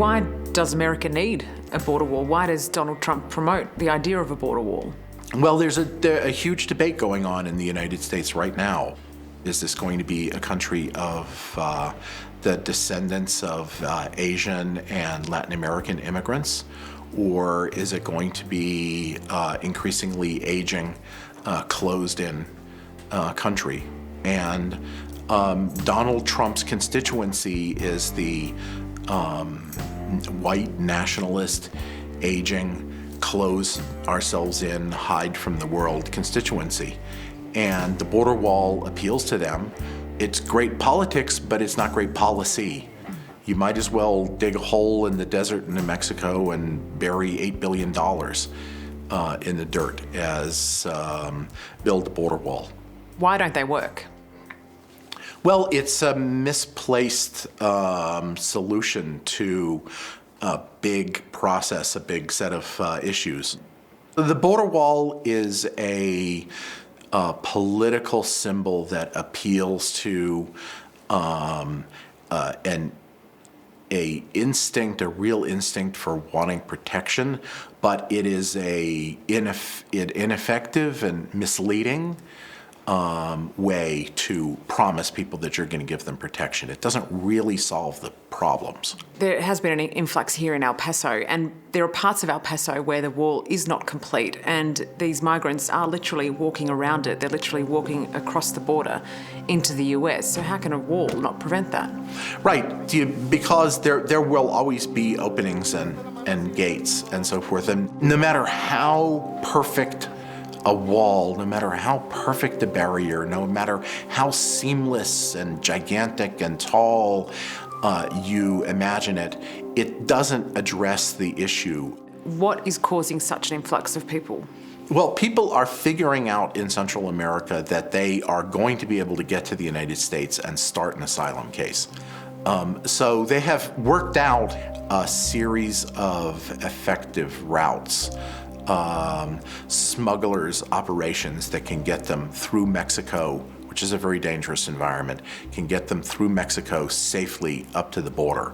Why does America need a border wall? Why does Donald Trump promote the idea of a border wall? Well, there's a huge debate going on in the United States right now. Is this going to be a country of the descendants of Asian and Latin American immigrants? Or is it going to be increasingly aging, closed-in country? And Donald Trump's constituency is the white nationalist, aging, close ourselves in, hide from the world constituency. And the border wall appeals to them. It's great politics, but it's not great policy. You might as well dig a hole in the desert in New Mexico and bury $8 billion in the dirt as build a border wall. Why don't they work? Well, it's a misplaced solution to a big process, a big set of issues. The border wall is a political symbol that appeals to a real instinct for wanting protection, but it is ineffective and misleading way to promise people that you're going to give them protection. It doesn't really solve the problems. There has been an influx here in El Paso, and there are parts of El Paso where the wall is not complete, and these migrants are literally walking around it. They're literally walking across the border into the US. So how can a wall not prevent that? Right, because there will always be openings and gates and so forth. And no matter how perfect a wall, no matter how perfect a barrier, no matter how seamless and gigantic and tall you imagine it, it doesn't address the issue. What is causing such an influx of people? Well, people are figuring out in Central America that they are going to be able to get to the United States and start an asylum case. So they have worked out a series of effective routes, smugglers' operations that can get them through Mexico, which is a very dangerous environment, can get them through Mexico safely up to the border.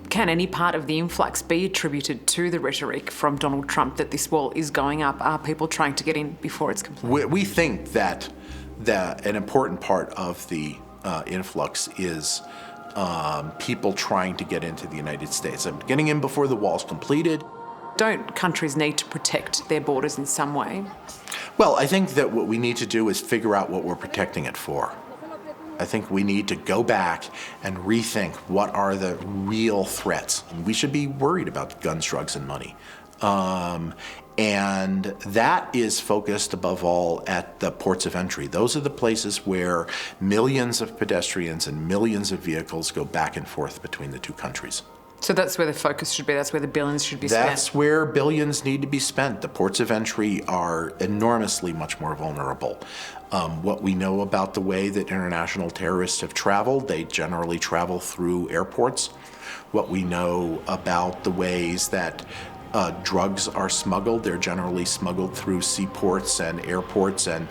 Can any part of the influx be attributed to the rhetoric from Donald Trump that this wall is going up? Are people trying to get in before it's complete? We think that an important part of the influx is people trying to get into the United States. Getting in before the wall's completed. Don't countries need to protect their borders in some way? Well, I think that what we need to do is figure out what we're protecting it for. I think we need to go back and rethink what are the real threats. We should be worried about guns, drugs, and money. And that is focused above all at the ports of entry. Those are the places where millions of pedestrians and millions of vehicles go back and forth between the two countries. So that's where the focus should be, that's where the billions should be spent? That's where billions need to be spent. The ports of entry are enormously much more vulnerable. What we know about the way that international terrorists have traveled, they generally travel through airports. What we know about the ways that drugs are smuggled, they're generally smuggled through seaports and airports and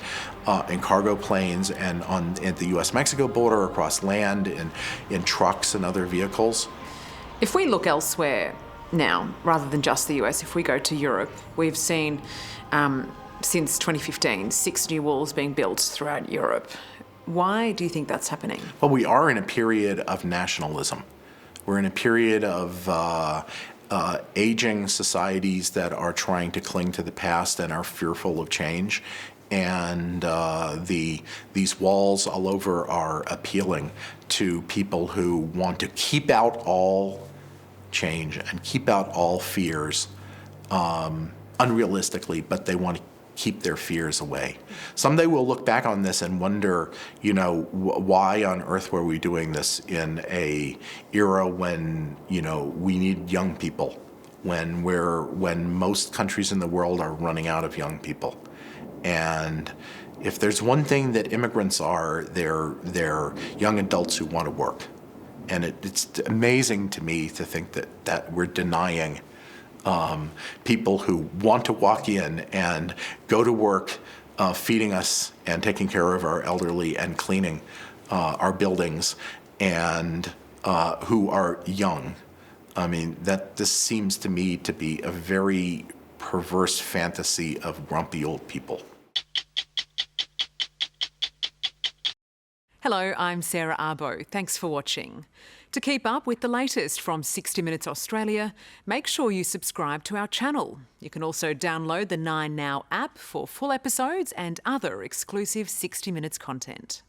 in cargo planes and at the US-Mexico border, across land, in trucks and other vehicles. If we look elsewhere now, rather than just the US, if we go to Europe, we've seen since 2015 6 new walls being built throughout Europe. Why do you think that's happening? Well, we are in a period of nationalism. We're in a period of aging societies that are trying to cling to the past and are fearful of change. And these walls all over are appealing to people who want to keep out all change and keep out all fears unrealistically, but they want to keep their fears away. Someday we'll look back on this and wonder, why on earth were we doing this in a era when, we need young people, when most countries in the world are running out of young people. And if there's one thing that immigrants are, they're young adults who want to work. And it's amazing to me to think that we're denying people who want to walk in and go to work feeding us and taking care of our elderly and cleaning our buildings, and who are young, I mean, this seems to me to be a very perverse fantasy of grumpy old people. Hello, I'm Sarah Abo. Thanks for watching. To keep up with the latest from 60 Minutes Australia, make sure you subscribe to our channel. You can also download the 9Now app for full episodes and other exclusive 60 Minutes content.